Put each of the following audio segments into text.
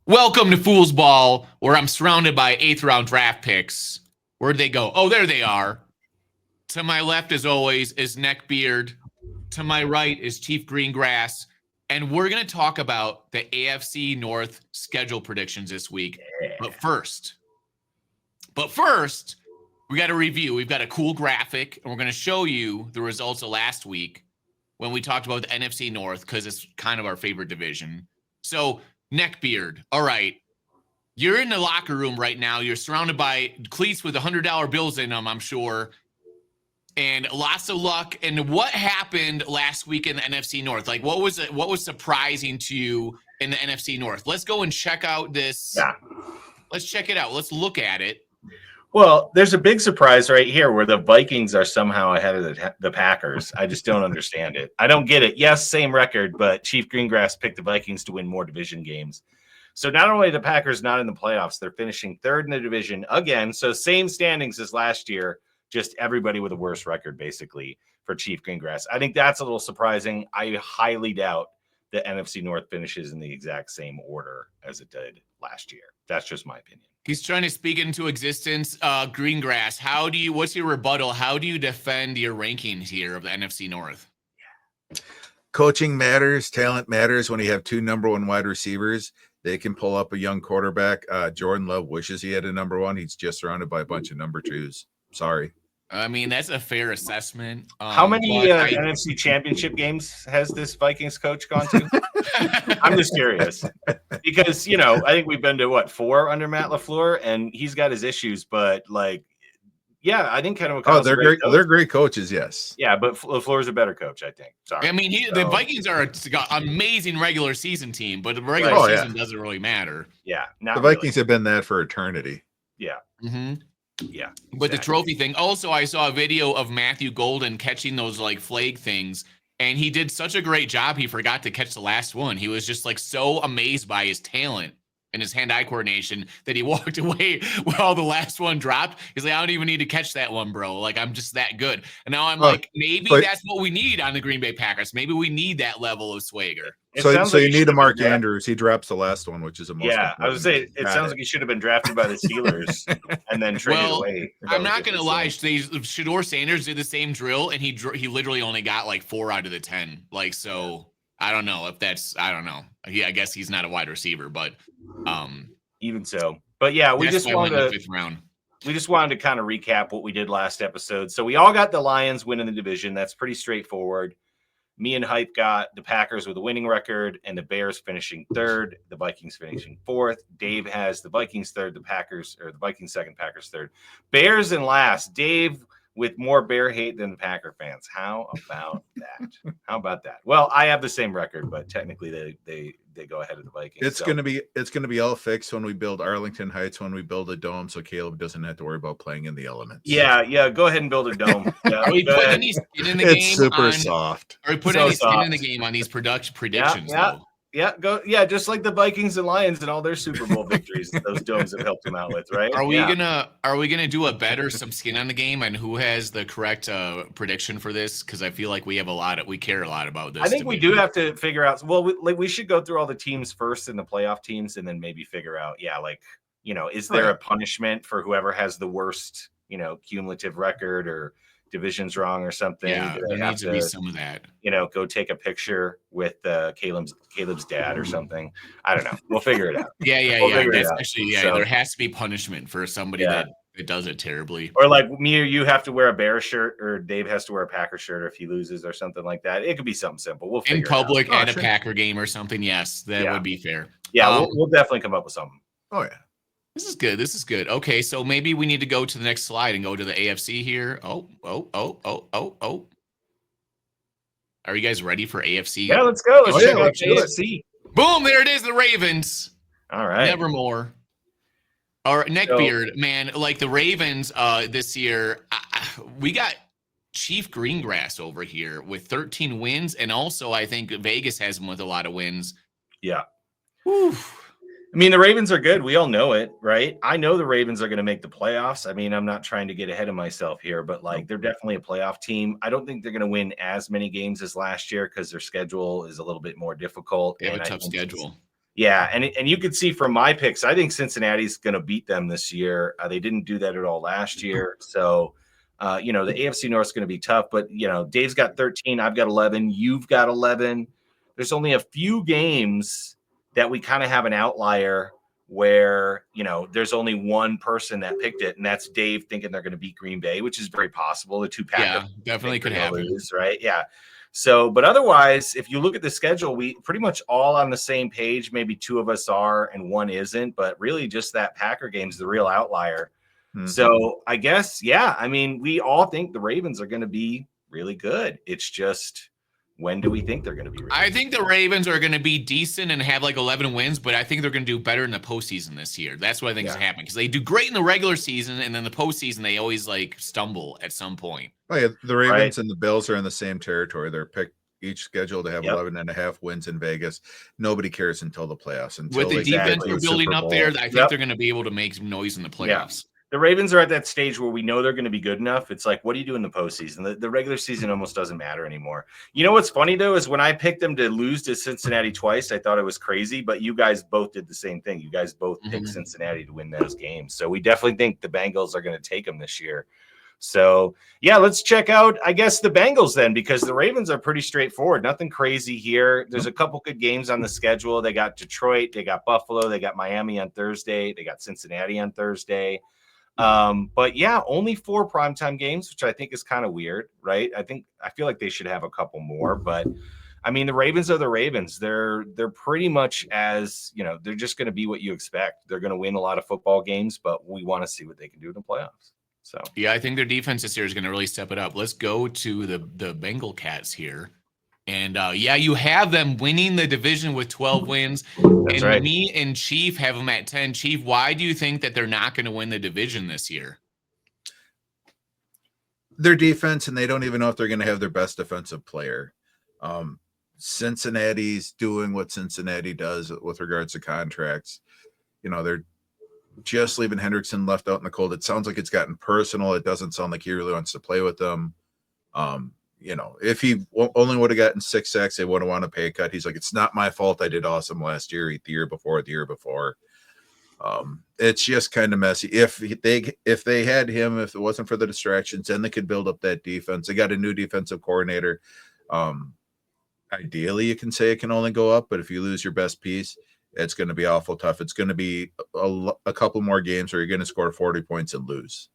Welcome to Fool's Ball, where I'm surrounded by 8th round draft picks. Where'd they go? Oh, there they are. To my left, as always, is Neckbeard. To my right is Chief Greengrass. And we're going to talk about the AFC North schedule predictions this week. But first, we got a review. We've got a cool graphic, and we're going to show you the results of last week when we talked about the NFC North, because it's kind of our favorite division. So, Neckbeard, all right. You're in the locker room right now. You're surrounded by cleats with $100 bills in them, I'm sure. And lots of luck. And what happened last week in the NFC North? Like, what was surprising to you in the NFC North? Let's go and check out this. Yeah. Let's check it out. Let's look at it. Well, there's a big surprise right here where the Vikings are somehow ahead of the Packers. I just don't understand it. I don't get it. Yes, same record, but Chief Greengrass picked the Vikings to win more division games. So not only are the Packers not in the playoffs, they're finishing third in the division again. So same standings as last year, just everybody with a worse record, basically, for Chief Greengrass. I think that's a little surprising. I highly doubt the NFC North finishes in the exact same order as it did last year. That's just my opinion. He's trying to speak into existence. Greengrass, what's your rebuttal? How do you defend your rankings here of the NFC North? Coaching matters, talent matters. When you have two number one wide receivers, they can pull up a young quarterback. Jordan Love wishes he had a number one. He's just surrounded by a bunch of number twos. Sorry. I mean, that's a fair assessment. How many NFC championship games has this Vikings coach gone to? I'm just curious because, I think we've been to 4 under Matt LaFleur, and he's got his issues, but I think kind of. Oh, they're great. They're great coaches. Yes. Yeah. But LaFleur's a better coach, I think. Sorry. I mean, the Vikings are an amazing regular season team, but the regular season doesn't really matter. Yeah. The Vikings have been that for eternity. Yeah. Mm-hmm. Yeah. Exactly. But the trophy thing. Also, I saw a video of Matthew Golden catching those flag things, and he did such a great job. He forgot to catch the last one. He was just so amazed by his talent and his hand-eye coordination that he walked away while the last one dropped. He's like, I don't even need to catch that one, bro. I'm just that good. And now I'm maybe that's what we need on the Green Bay Packers. Maybe we need that level of swagger. So you need a Mark Andrews. He drops the last one, which is a most. Yeah, I was saying it sounds like he should have been drafted by the Steelers and then traded away. I'm not gonna lie. Shador Sanders did the same drill, and he literally only got 4 out of the 10. So I don't know if that's. I don't know. I guess he's not a wide receiver, but even so. But yeah, we just wanted the 5th round. We just wanted to kind of recap what we did last episode. So we all got the Lions winning the division. That's pretty straightforward. Me and Hype got the Packers with a winning record and the Bears finishing 3rd, the Vikings finishing 4th. Dave has the Vikings 3rd, the Vikings 2nd, Packers 3rd. Bears in last. Dave with more Bear hate than the Packer fans. How about that? Well, I have the same record, but technically they go ahead of the Vikings. It's gonna be all fixed when we build Arlington Heights, when we build a dome, so Caleb doesn't have to worry about playing in the elements. Yeah. Go ahead and build a dome. Yeah, are we putting any skin in the game? It's super soft. Are we putting any skin in the game on these predictions? Yeah. Yeah, just like the Vikings and Lions and all their Super Bowl victories that those domes have helped them out with, right? Are we gonna do a bet or some skin on the game and who has the correct prediction for this? Because I feel like we care a lot about this. I think we do have to figure out. Well, we should go through all the teams first and the playoff teams, and then maybe figure out, is there a punishment for whoever has the worst, cumulative record or division's wrong or something? Yeah, there needs to be some of that. Go take a picture with Caleb's dad or something. I don't know. We'll figure it out. There has to be punishment for somebody that does it terribly. Or me or you have to wear a Bear shirt, or Dave has to wear a Packer shirt if he loses or something like that. It could be something simple. We'll figure in public it out. at a Packer game or something. Yes, that would be fair. Yeah, we'll definitely come up with something. Oh yeah. This is good. Okay, so maybe we need to go to the next slide and go to the AFC here. Oh. Are you guys ready for AFC? Yeah, let's go. Let's check out AFC. Boom, there it is, the Ravens. All right. Nevermore. All right, Neckbeard, man, the Ravens this year, we got Chief Greengrass over here with 13 wins, and also I think Vegas has him with a lot of wins. Yeah. Whew. I mean, the Ravens are good. We all know it, right? I know the Ravens are going to make the playoffs. I mean, I'm not trying to get ahead of myself here, but they're definitely a playoff team. I don't think they're going to win as many games as last year because their schedule is a little bit more difficult. They have a tough schedule. Yeah, and you could see from my picks, I think Cincinnati's going to beat them this year. They didn't do that at all last year, so the AFC North is going to be tough. But Dave's got 13, I've got 11, you've got 11. There's only a few games that we kind of have an outlier where there's only one person that picked it, and that's Dave thinking they're going to beat Green Bay, which is very possible. The two Packers, definitely could happen, right? Yeah. So, but otherwise, if you look at the schedule, we pretty much all on the same page. Maybe two of us are and one isn't, but really just that Packer game's the real outlier. Mm-hmm. So I guess, we all think the Ravens are going to be really good. It's just, when do we think they're going to be really I think the Ravens are going to be decent and have like 11 wins, but I think they're going to do better in the postseason this year. That's what I think is happening, because they do great in the regular season, and then the postseason they always like stumble at some point. Oh yeah, the Ravens and the Bills are in the same territory. They're picked each scheduled to have 11.5 wins in Vegas. Nobody cares until the playoffs. With the defense they're building up there, I think they're going to be able to make noise in the playoffs. Yeah. The Ravens are at that stage where we know they're going to be good enough. It's like, what do you do in the postseason? The regular season almost doesn't matter anymore. You know what's funny, though, is when I picked them to lose to Cincinnati twice, I thought it was crazy, but you guys both did the same thing. You guys both picked Cincinnati to win those games. So we definitely think the Bengals are going to take them this year. So, let's check out, I guess, the Bengals then, because the Ravens are pretty straightforward. Nothing crazy here. There's a couple good games on the schedule. They got Detroit. They got Buffalo. They got Miami on Thursday. They got Cincinnati on Thursday. But only 4 primetime games, which I think is kind of weird, right? I feel like they should have a couple more, but I mean, the Ravens are the Ravens. They're pretty much as, they're just going to be what you expect. They're going to win a lot of football games, but we want to see what they can do in the playoffs. So, I think their defense this year is going to really step it up. Let's go to the Bengal Cats here. And you have them winning the division with 12 wins. That's right. Me and Chief have them at 10. Chief, why do you think that they're not going to win the division this year? Their defense, and they don't even know if they're going to have their best defensive player. Cincinnati's doing what Cincinnati does with regards to contracts. They're just leaving Hendrickson left out in the cold. It sounds like it's gotten personal. It doesn't sound like he really wants to play with them. If he only would have gotten 6 sacks, they wouldn't want to pay a cut. He's like, it's not my fault. I did awesome last year, the year before. It's just kind of messy. If they had him, if it wasn't for the distractions, then they could build up that defense. They got a new defensive coordinator. Ideally, you can say it can only go up, but if you lose your best piece, it's going to be awful tough. It's going to be a couple more games where you're going to score 40 points and lose.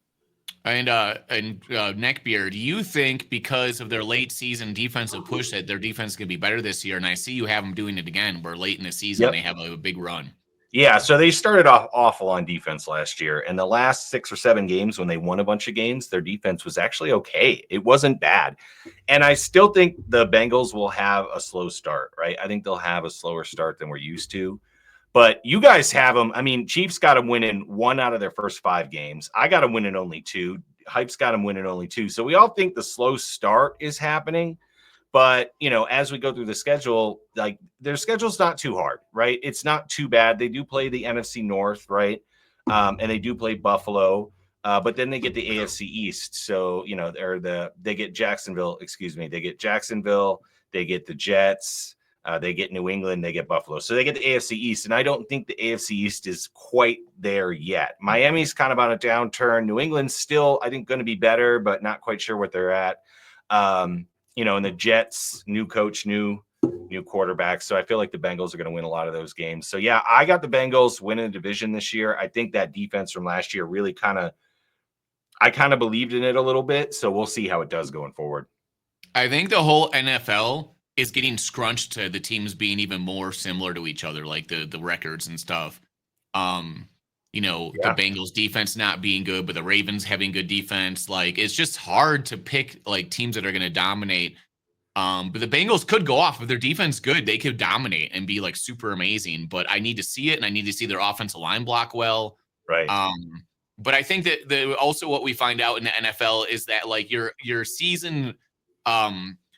And Neckbeard, do you think because of their late season defensive push that their defense is going to be better this year? And I see you have them doing it again, where late in the season they have a big run. Yeah, so they started off awful on defense last year. And the last 6 or 7 games when they won a bunch of games, their defense was actually okay. It wasn't bad. And I still think the Bengals will have a slow start, right? I think they'll have a slower start than we're used to. But you guys have them. I mean, Chiefs got them winning 1 out of their first 5 games. I got them winning only 2. Hype's got them winning only 2. So we all think the slow start is happening. But, as we go through the schedule, like their schedule's not too hard, right? It's not too bad. They do play the NFC North, right? And they do play Buffalo. But then they get the AFC East. So, they get Jacksonville, They get Jacksonville. They get the Jets. They get New England, they get Buffalo. So they get the AFC East, and I don't think the AFC East is quite there yet. Miami's kind of on a downturn. New England's still, I think, going to be better, but not quite sure what they're at. And the Jets, new coach, new quarterback. So I feel like the Bengals are going to win a lot of those games. So, I got the Bengals winning the division this year. I think that defense from last year really I kind of believed in it a little bit. So we'll see how it does going forward. I think the whole NFL is getting scrunched to the teams being even more similar to each other, like the records and stuff. The Bengals defense not being good, but the Ravens having good defense. Like, it's just hard to pick like teams that are going to dominate. But the Bengals could go off. If their defense good, they could dominate and be like super amazing. But I need to see it, and I need to see their offensive line block well. Right. But I think that also what we find out in the NFL is that like your season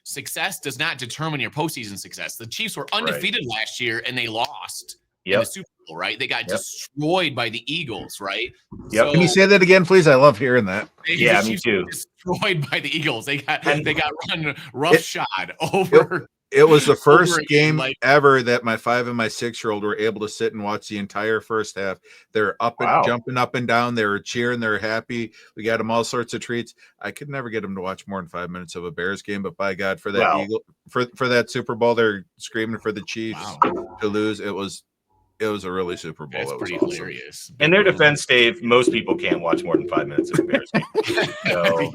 success does not determine your postseason success. The Chiefs were undefeated last year, and they lost in the Super Bowl, right? They got destroyed by the Eagles, right? Yep. So, can you say that again, please? I love hearing that. Me too. Destroyed by the Eagles. They got run roughshod over. It was the first Over again, game like, ever that my 5 and my 6-year-old were able to sit and watch the entire first half. They're up and Wow. jumping up and down. They were cheering. They're happy. We got them all sorts of treats. I could never get them to watch more than 5 minutes of a Bears game, but by God, for that Wow. Eagle, for that Super Bowl, they're screaming for the Chiefs wow, to lose. It was a really Super Bowl. that's It was pretty awesome. hilarious. In their defense, Dave, most people can't watch more than 5 minutes of a Bears game. So,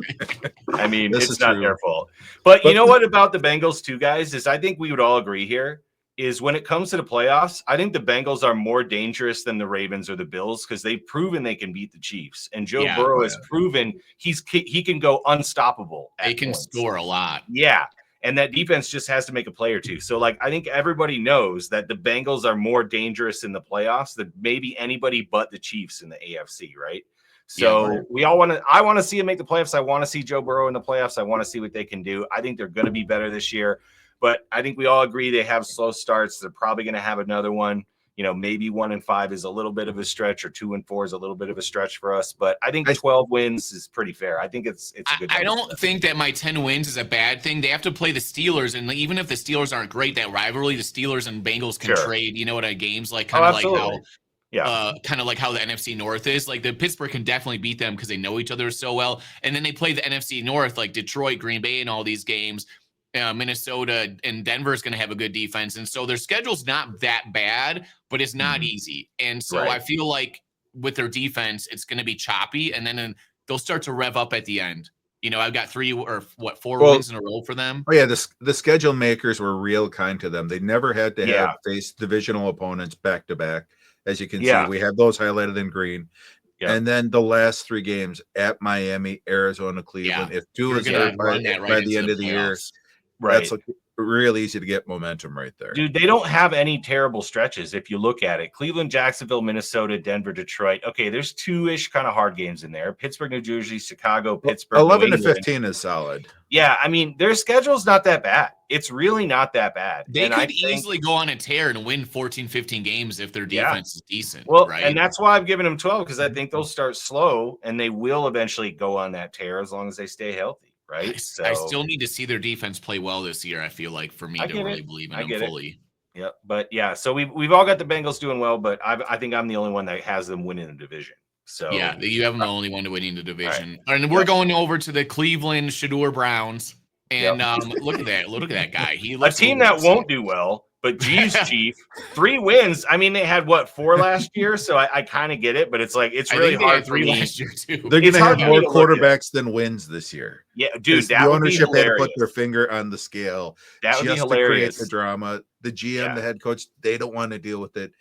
I mean, This is it's not true. their fault. But you But- know what about the Bengals too, guys, is I think we would all agree here is when it comes to the playoffs, I think the Bengals are more dangerous than the Ravens or the Bills because they've proven they can beat the Chiefs. And Joe Yeah. Burrow has proven he can go unstoppable. They can score a lot. Yeah. And that defense just has to make a play or two. So, like, I think everybody knows that the Bengals are more dangerous in the playoffs than maybe anybody but the Chiefs in the AFC, right? So Yeah, right. we all want to. I want to see them make the playoffs. I want to see Joe Burrow in the playoffs. I want to see what they can do. I think they're going to be better this year, but I think we all agree they have slow starts. They're probably going to have another one. You know, maybe 1-5 is a little bit of a stretch, or 2-4 is a little bit of a stretch for us. But I think 12 wins is pretty fair. I think it's a good. I don't think that my 10 wins is a bad thing. They have to play the Steelers, and even if the Steelers aren't great, that rivalry, the Steelers and Bengals can trade. You know what, games like kind of like how. Yeah, kind of like how the NFC North is. Like the Pittsburgh can definitely beat them because they know each other so well. And then they play the NFC North, like Detroit, Green Bay, and all these games. Minnesota and Denver is going to have a good defense. And so their schedule's not that bad, but it's not easy. And so I feel like with their defense, it's going to be choppy. And then they'll start to rev up at the end. You know, I've got 4 wins in a row for them. Oh yeah, the schedule makers were real kind to them. They never had to have face divisional opponents back to back. As you can see, we have those highlighted in green. Yeah. And then the last 3 games at Miami, Arizona, Cleveland. If 2 is hurt by the end of the year, that's real easy to get momentum right there. Dude, they don't have any terrible stretches if you look at it. Cleveland, Jacksonville, Minnesota, Denver, Detroit. Okay, there's 2-ish kind of hard games in there. Pittsburgh, New Jersey, Chicago, Pittsburgh. 11-15 is solid. Yeah, I mean, their schedule's not that bad. It's really not that bad. They could easily go on a tear and win 14, 15 games if their defense is decent. Well, right? And that's why I've given them 12, because I think they'll start slow and they will eventually go on that tear as long as they stay healthy. Right. I still need to see their defense play well this year. I feel like for me to really believe in them fully. Yeah. But yeah, so we've all got the Bengals doing well, but I think I'm the only one that has them winning the division. So yeah, you have them the only one to winning the division. Right. And we're going over to the Cleveland Shador Browns. And look at that. Look at that guy. He looks a team that won't do well. But geez, Chief, 3 wins. I mean, they had 4 last year, so I kind of get it. But it's like it's really hard. 3 last year too. They're going to have more quarterbacks than wins this year. Yeah, dude, the ownership had to put their finger on the scale. That would be hilarious. To create the drama. The GM, the head coach, they don't want to deal with it,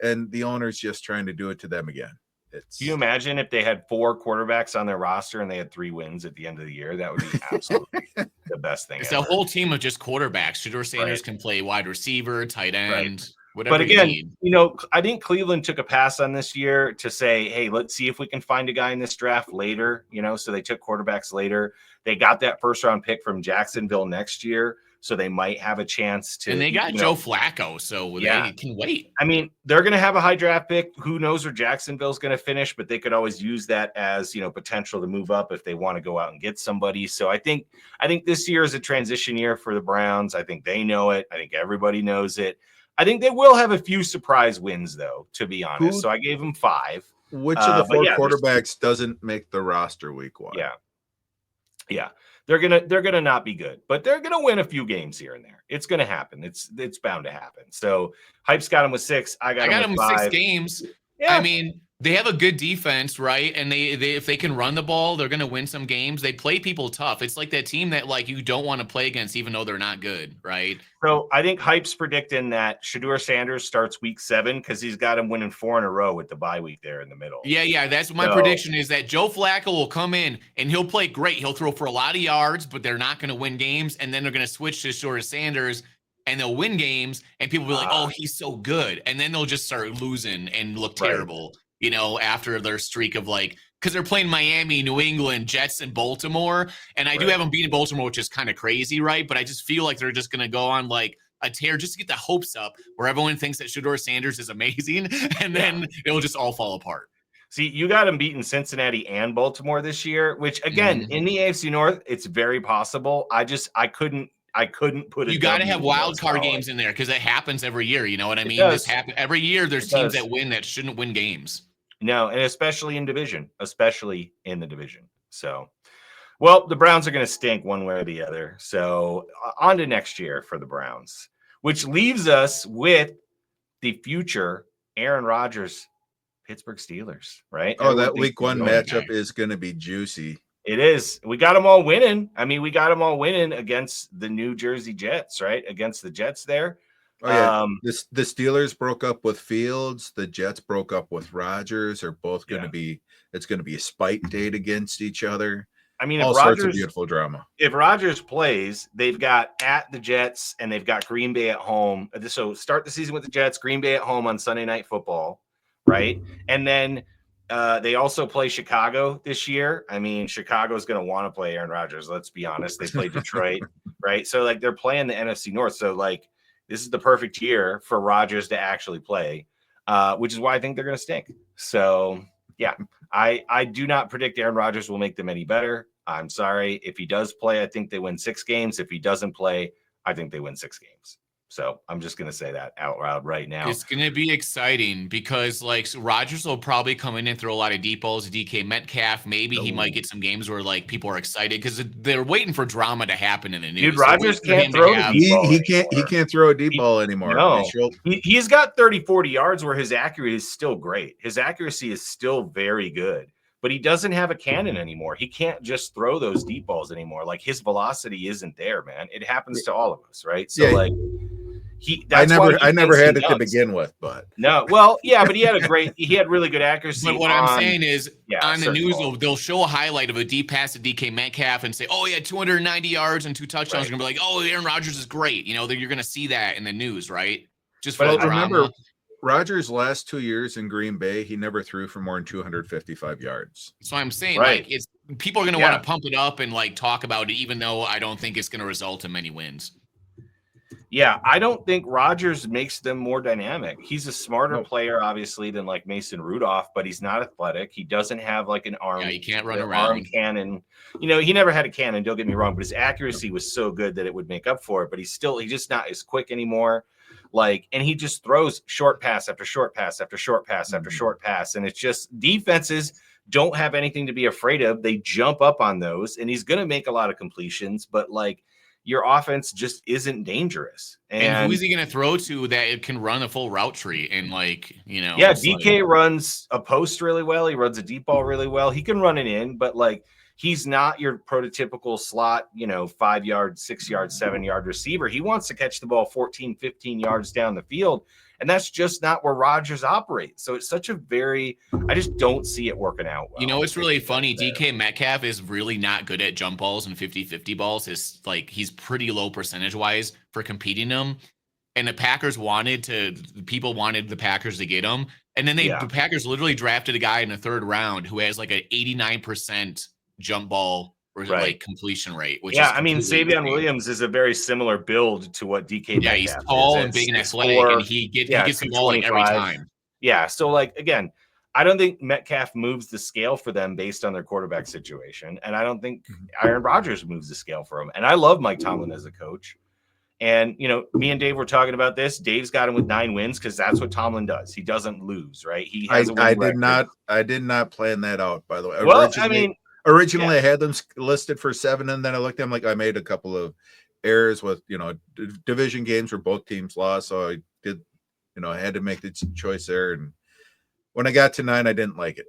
and the owner's just trying to do it to them again. Can you imagine if they had 4 quarterbacks on their roster and they had 3 wins at the end of the year? That would be absolutely the best thing. It's a whole team of just quarterbacks. Shador Sanders can play wide receiver, tight end, whatever. But again, I think Cleveland took a pass on this year to say, hey, let's see if we can find a guy in this draft later. So they took quarterbacks later. They got that 1st-round pick from Jacksonville next year. So they might have a chance to. And they got Joe Flacco, so they can wait. I mean, they're going to have a high draft pick. Who knows where Jacksonville's going to finish, but they could always use that as, potential to move up if they want to go out and get somebody. So I think this year is a transition year for the Browns. I think they know it. I think everybody knows it. I think they will have a few surprise wins, though, to be honest. So I gave them 5. Which of the 4 quarterbacks doesn't make the roster week 1? Yeah. They're gonna not be good, but they're gonna win a few games here and there. It's gonna happen. It's bound to happen. So Hype's got them with 6. I got them with 5. 6 games. Yeah. I mean, they have a good defense, right? And they if they can run the ball, they're gonna win some games. They play people tough. It's like that team that you don't want to play against, even though they're not good, right? So I think Hype's predicting that Shador Sanders starts week 7 because he's got him winning 4 in a row with the bye week there in the middle. Yeah. That's my prediction is that Joe Flacco will come in and he'll play great. He'll throw for a lot of yards, but they're not going to win games. And then they're going to switch to Shador Sanders and they'll win games. And people will be like, oh, he's so good. And then they'll just start losing and look terrible. After their streak of because they're playing Miami, New England, Jets, and Baltimore. And I do have them beating Baltimore, which is kind of crazy, right? But I just feel like they're just going to go on a tear just to get the hopes up where everyone thinks that Shador Sanders is amazing. And then it'll just all fall apart. See, you got them beating Cincinnati and Baltimore this year, which, again, in the AFC North, it's very possible. I couldn't I couldn't put it. You got to have wild card games in there because it happens every year. You know what I mean? This happen every year. There's teams that win that shouldn't win games. No, and especially in the division. So, well, the Browns are going to stink one way or the other. So on to next year for the Browns, which leaves us with the future Aaron Rodgers, Pittsburgh Steelers, right? Oh, that week one matchup is going to be juicy. It is. We got them all winning. I mean, we got them all winning against the New Jersey Jets, right? Against the Jets there. Oh, yeah. The Steelers broke up with Fields. The Jets broke up with Rodgers. They're both going to be, it's going to be a spite date against each other. I mean, all sorts of beautiful drama. If Rodgers plays, they've got at the Jets and they've got Green Bay at home. So start the season with the Jets, Green Bay at home on Sunday Night Football, right? And then they also play Chicago this year. I mean, Chicago's going to want to play Aaron Rodgers. Let's be honest. They play Detroit, right? So, like, they're playing the NFC North. So, like, this is the perfect year for Rodgers to actually play, which is why I think they're going to stink. So, yeah, I do not predict Aaron Rodgers will make them any better. I'm sorry. If he does play, I think they win 6 games. If he doesn't play, I think they win 6 games. So I'm just going to say that out loud right now. It's going to be exciting because, like, Rodgers will probably come in and throw a lot of deep balls. DK Metcalf, maybe he might get some games where, like, people are excited because they're waiting for drama to happen in the news. Dude, Rodgers can't throw a deep ball. He can't throw a deep ball anymore. No. He's got 30, 40 yards where his accuracy is still great. His accuracy is still very good. But he doesn't have a cannon anymore. He can't just throw those deep balls anymore. Like, his velocity isn't there, man. It happens to all of us, right? So, like, I never had it to begin with, but no, well, yeah, but he had really good accuracy. But what I'm saying is, on the news, they'll show a highlight of a deep pass to DK Metcalf and say, "Oh, he had 290 yards and 2 touchdowns." Right. You're gonna be like, "Oh, Aaron Rodgers is great." You know, you're gonna see that in the news, right? Just for the drama. Remember, Rodgers' last 2 years in Green Bay, he never threw for more than 255 yards. So I'm saying, like, it's people are going to want to pump it up and, like, talk about it, even though I don't think it's going to result in many wins. Yeah, I don't think Rodgers makes them more dynamic. He's a smarter player, obviously, than, like, Mason Rudolph, but he's not athletic. He doesn't have, like, an arm. Yeah, he can't run around. Arm cannon. You know, he never had a cannon. Don't get me wrong, but his accuracy was so good that it would make up for it. But he's just not as quick anymore. Like, and he just throws short pass after short pass after short pass after short pass. And it's just defenses don't have anything to be afraid of. They jump up on those, and he's going to make a lot of completions, but, like, your offense just isn't dangerous. And who is he going to throw to that it can run a full route tree? And, like, you know, yeah, DK runs a post really well. He runs a deep ball really well. He can run it in, but, like, he's not your prototypical slot, 5 yard, 6 yard, 7 yard receiver. He wants to catch the ball 14, 15 yards down the field. And that's just not where Rodgers operates. So it's such I just don't see it working out well. You know, it's really funny. DK Metcalf is really not good at jump balls and 50-50 balls. He's pretty low percentage wise for competing them. And the Packers people wanted the Packers to get him. And then the Packers literally drafted a guy in the 3rd round who has like an 89% jump ball or like completion rate. Which I mean, Savion Williams is a very similar build to what DK. Yeah, he's tall and big and athletic, and he gets the ball like every time. Yeah, so, like, again, I don't think Metcalf moves the scale for them based on their quarterback situation, and I don't think Aaron Rodgers moves the scale for him. And I love Mike Tomlin as a coach. And, me and Dave were talking about this. Dave's got him with 9 wins because that's what Tomlin does. He doesn't lose, right? He has I did not plan that out, by the way. Well, Originally, I had them listed for 7, and then I looked at them like I made a couple of errors with, division games where both teams lost. So I did, I had to make the choice there. And when I got to 9, I didn't like it.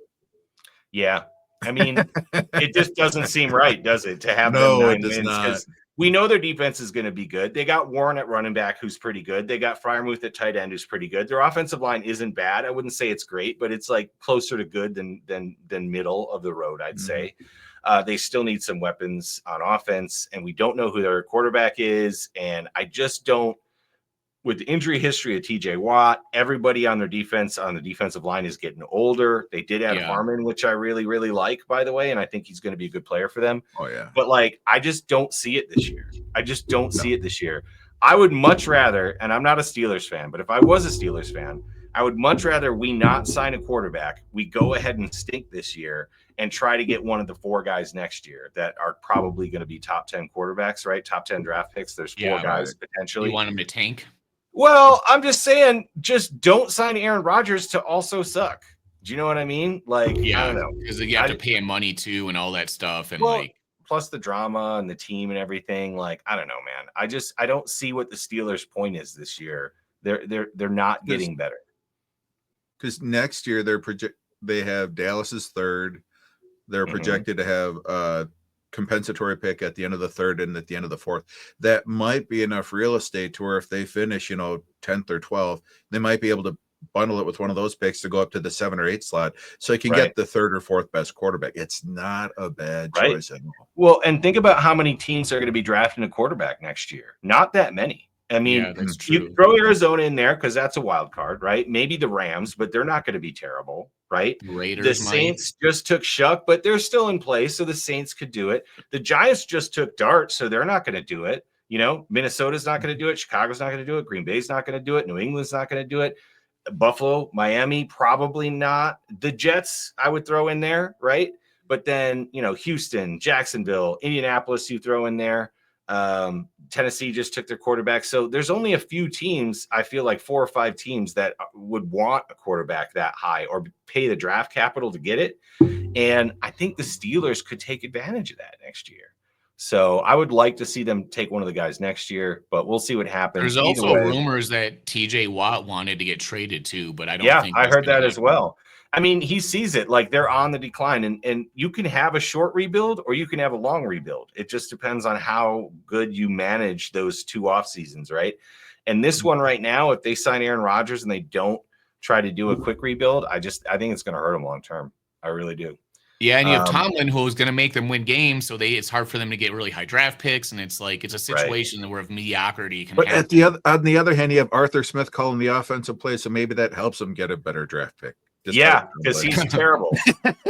Yeah. I mean, it just doesn't seem right, does it, to have them 9 wins? Because we know their defense is going to be good. They got Warren at running back, who's pretty good. They got Freiermuth at tight end, who's pretty good. Their offensive line isn't bad. I wouldn't say it's great, but it's, like, closer to good than middle of the road, I'd say. They still need some weapons on offense, and we don't know who their quarterback is. And I just don't. With the injury history of TJ Watt, everybody on their defense, on the defensive line, is getting older. They did add Harmon, which I really, really like, by the way, and I think he's going to be a good player for them. Oh, yeah. But, like, I just don't see it this year. See it this year. I would much rather, and I'm not a Steelers fan, but if I was a Steelers fan, I would much rather we not sign a quarterback. We go ahead and stink this year and try to get one of the 4 guys next year that are probably going to be top 10 quarterbacks, right? Top 10 draft picks. There's 4 Yeah, guys right. potentially. You want him to tank? Well, I'm just saying, just don't sign Aaron Rodgers to also suck. Do you know what I mean? Like, I Yeah, don't know. because you have to pay him money too and all that stuff. And Well, like, plus the drama and the team and everything. Like, I don't know, man. I don't see what the Steelers' point is this year. They're not getting better. Because next year they have Dallas's third. They're Mhm. projected to have a compensatory pick at the end of the third and at the end of the fourth. That might be enough real estate to where if they finish, 10th or 12th, they might be able to bundle it with one of those picks to go up to the 7 or 8 slot, so you can Right. get the third or fourth best quarterback. It's not a bad Right. choice at all. Well, and think about how many teams are going to be drafting a quarterback next year. Not that many. I mean, yeah, that's you true. throw Arizona in there because that's a wild card, right? Maybe the Rams, but they're not going to be terrible, right? The Raiders might. Saints just took Shuck, but they're still in place, so the Saints could do it. The Giants just took Dart, so they're not going to do it. Minnesota's not going to do it. Chicago's not going to do it. Green Bay's not going to do it. New England's not going to do it. Buffalo, Miami, probably not. The Jets, I would throw in there, right? But then, Houston, Jacksonville, Indianapolis, you throw in there. Tennessee just took their quarterback. So there's only a few teams, I feel like 4 or 5 teams that would want a quarterback that high or pay the draft capital to get it. And I think the Steelers could take advantage of that next year. So I would like to see them take one of the guys next year, but we'll see what happens. There's Either also way. rumors that TJ Watt wanted to get traded too, but I don't Yeah, think I that's heard gonna that as happen. well. I mean, he sees it like they're on the decline, and you can have a short rebuild or you can have a long rebuild. It just depends on how good you manage those 2 off seasons, right? And this one right now, if they sign Aaron Rodgers and they don't try to do a quick rebuild, I think it's going to hurt them long term. I really do. Yeah, and you have Tomlin who's going to make them win games, so it's hard for them to get really high draft picks, and it's a situation where of mediocrity can But happen. on the other hand, you have Arthur Smith calling the offensive play, so maybe that helps them get a better draft pick. Yeah, because he's terrible.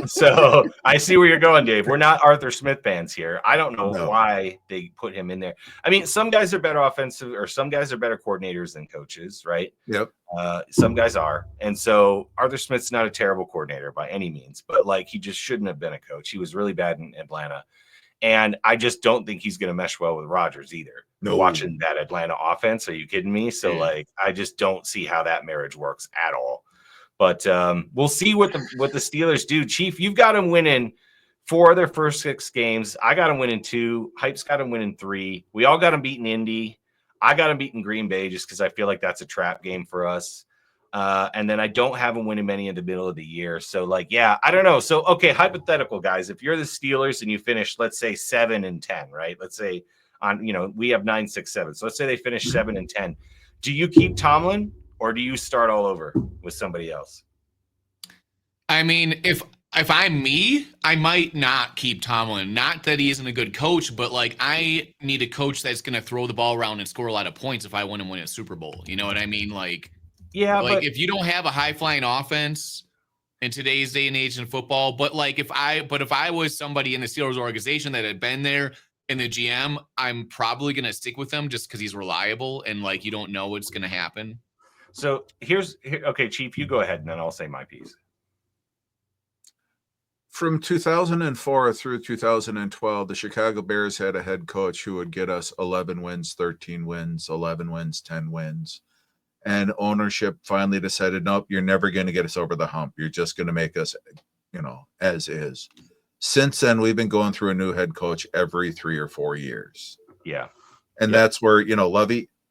So I see where you're going, Dave. We're not Arthur Smith fans here. I don't know why they put him in there. I mean, some guys are better offensive, or some guys are better coordinators than coaches, right? Yep. Some guys are. And so Arthur Smith's not a terrible coordinator by any means, but he just shouldn't have been a coach. He was really bad in Atlanta. And I just don't think he's going to mesh well with Rodgers either. No. Watching that Atlanta offense, are you kidding me? So I just don't see how that marriage works at all. But we'll see what the Steelers do. Chief, you've got them winning 4 of their first 6 games. I got them winning 2. Hype's got them winning 3. We all got them beating Indy. I got them beating Green Bay just because I feel like that's a trap game for us. And then I don't have them winning many in the middle of the year. So, I don't know. So, okay, hypothetical, guys. If you're the Steelers and you finish, let's say 7-10, right? Let's say we have 9, 6, 7. So let's say they finish 7-10. Do you keep Tomlin? Or do you start all over with somebody else? I mean, if I'm me, I might not keep Tomlin. Not that he isn't a good coach, but I need a coach that's going to throw the ball around and score a lot of points if I want to win a Super Bowl. You know what I mean? But if you don't have a high flying offense in today's day and age in football, but if I was somebody in the Steelers organization that had been there in the GM, I'm probably going to stick with him just because he's reliable and you don't know what's going to happen. So okay, Chief, you go ahead and then I'll say my piece. From 2004 through 2012, the Chicago Bears had a head coach who would get us 11 wins, 13 wins, 11 wins, 10 wins. And ownership finally decided, nope, you're never going to get us over the hump. You're just going to make us, as is. Since then, we've been going through a new head coach every 3 or 4 years. Yeah. And that's where,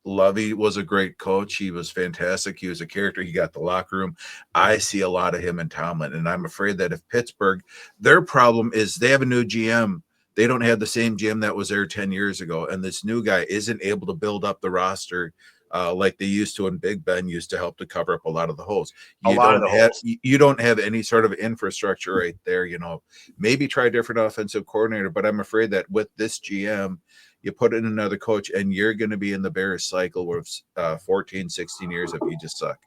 Lovey was a great coach. He was fantastic. He was a character. He got the locker room. I see a lot of him in Tomlin. And I'm afraid that if Pittsburgh, their problem is they have a new GM. They don't have the same GM that was there 10 years ago. And this new guy isn't able to build up the roster like they used to, and Big Ben used to help to cover up a lot of the holes. You don't have any sort of infrastructure right there. Maybe try a different offensive coordinator, but I'm afraid that with this GM, you put in another coach and you're going to be in the Bears cycle with 14, 16 years if you just suck.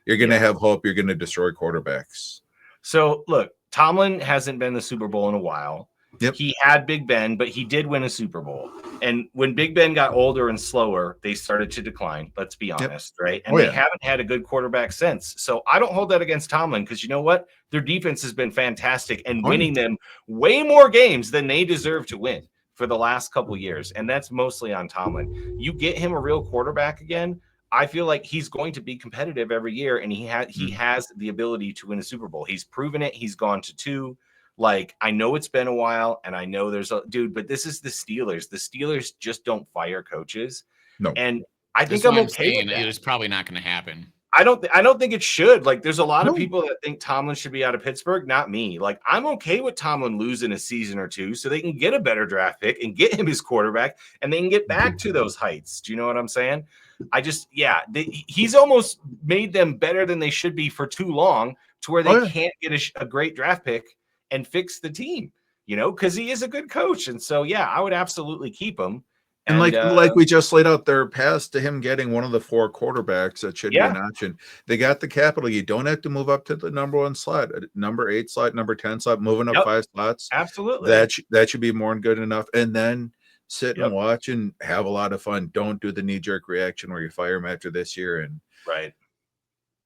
You're going to have hope. You're going to destroy quarterbacks. So look, Tomlin hasn't been in the Super Bowl in a while. Yep. He had Big Ben, but he did win a Super Bowl. And when Big Ben got older and slower, they started to decline. Let's be honest, right? And they haven't had a good quarterback since. So I don't hold that against Tomlin because you know what? Their defense has been fantastic and winning them way more games than they deserve to win for the last couple years. And that's mostly on Tomlin. You get him a real quarterback again, I feel like he's going to be competitive every year, and he has the ability to win a Super Bowl. He's proven it. He's gone to 2. Like, I know it's been a while, and I know there's a dude, but this is the Steelers. The Steelers just don't fire coaches. No. And I think I'm okay saying. with that. It's probably not going to happen. I don't think it should. Like, there's a lot of people that think Tomlin should be out of Pittsburgh. Not me. Like, I'm okay with Tomlin losing a season or 2 so they can get a better draft pick and get him his quarterback, and they can get back to those heights. Do you know what I'm saying? He's almost made them better than they should be for too long, to where they can't get a great draft pick and fix the team, because he is a good coach. And so, yeah, I would absolutely keep him. And like we just laid out their path to him getting one of the 4 quarterbacks that should be an option. They got the capital. You don't have to move up to the number 1 slot, number 8 slot, number 10 slot, moving up 5 slots. Absolutely. That should be more than good enough. And then sit and watch and have a lot of fun. Don't do the knee-jerk reaction where you fire him after this year. And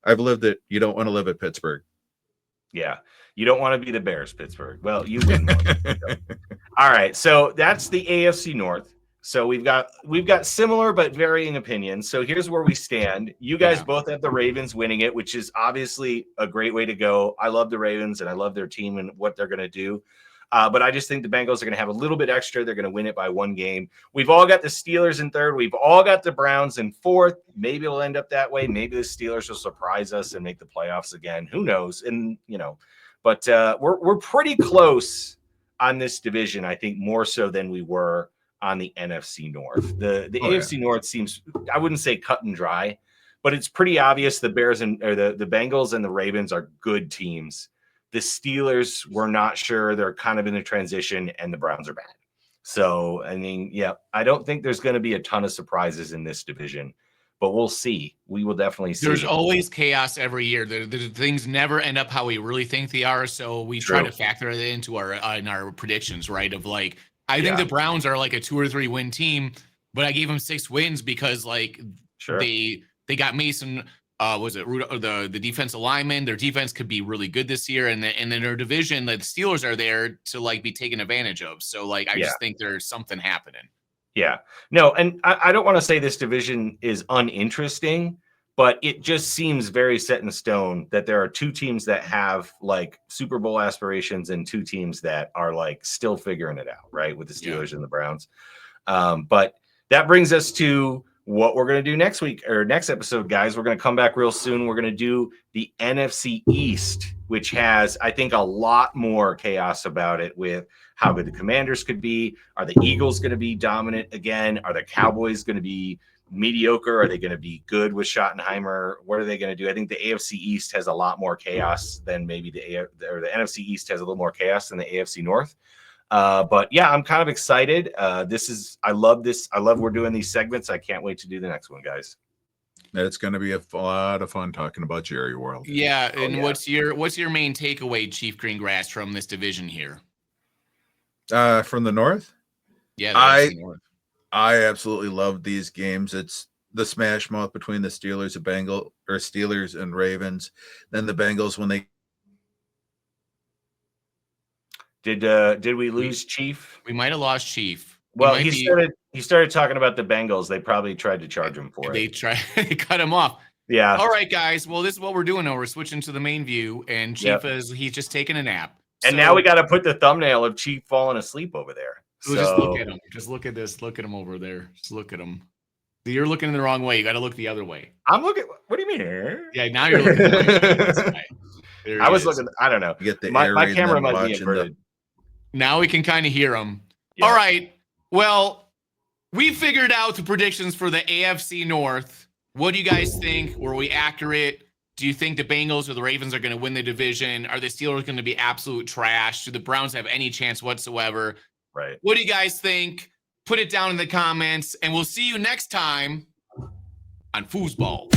I've lived it. You don't want to live at Pittsburgh. Yeah. You don't want to be the Bears, Pittsburgh. Well, you win. All right. So that's the AFC North. So we've got similar but varying opinions. So here's where we stand. You guys both have the Ravens winning it, which is obviously a great way to go. I love the Ravens and I love their team and what they're going to do. But I just think the Bengals are going to have a little bit extra. They're going to win it by 1 game. We've all got the Steelers in 3rd. We've all got the Browns in 4th. Maybe it'll end up that way. Maybe the Steelers will surprise us and make the playoffs again. Who knows? And but we're pretty close on this division. I think more so than we were on the NFC North. The AFC North seems, I wouldn't say cut and dry, but it's pretty obvious the Bears the Bengals and the Ravens are good teams. The Steelers, we're not sure. They're kind of in a transition, and the Browns are bad. So, I mean, I don't think there's going to be a ton of surprises in this division, but we'll see. We will definitely see. There's always chaos every year. The things never end up how we really think they are. So we try to factor it into our predictions, right? Of like, I think the Browns are like a 2 or 3 win team, but I gave them 6 wins because they got Mason. Was it the defensive lineman? Their defense could be really good this year, and then their division, the Steelers are there to be taken advantage of. So I just think there's something happening. Yeah, no, and I don't want to say this division is uninteresting, but it just seems very set in stone that there are 2 teams that have Super Bowl aspirations and 2 teams that are still figuring it out, right? With the Steelers and the Browns. But that brings us to what we're going to do next week or next episode, guys. We're going to come back real soon. We're going to do the NFC East, which has, I think, a lot more chaos about it with how good the Commanders could be. Are the Eagles going to be dominant again? Are the Cowboys going to be mediocre? Are they going to be good with Schottenheimer? What are they going to do? I think the AFC East has a lot more chaos than maybe the NFC East has a little more chaos than the AFC North. But yeah, I'm kind of excited. I love this. I love we're doing these segments. I can't wait to do the next one, guys. It's going to be a lot of fun talking about Jerry World. Yeah. And what's your main takeaway, Chief Greengrass, from this division here? From the North? Yeah. I absolutely love these games. It's the smash mouth between the Steelers and Steelers and Ravens. Then the Bengals when they Did we lose Chief? We might have lost Chief. Well, he started talking about the Bengals. They probably tried to charge him for it. They cut him off. Yeah. All right, guys. Well, this is what we're doing now. We're switching to the main view, and Chief he's just taking a nap. And now we got to put the thumbnail of Chief falling asleep over there. So just look at him. Just look at this. Look at him over there. Just look at him. You're looking the wrong way. You got to look the other way. I'm looking. What do you mean? Yeah, now you're looking the way. I was looking. I don't know. My camera might be inverted. Now we can kind of hear them. Yeah. All right. Well, we figured out the predictions for the AFC North. What do you guys think? Were we accurate? Do you think the Bengals or the Ravens are going to win the division? Are the Steelers going to be absolute trash? Do the Browns have any chance whatsoever? Right. What do you guys think? Put it down in the comments, and we'll see you next time on Foosball.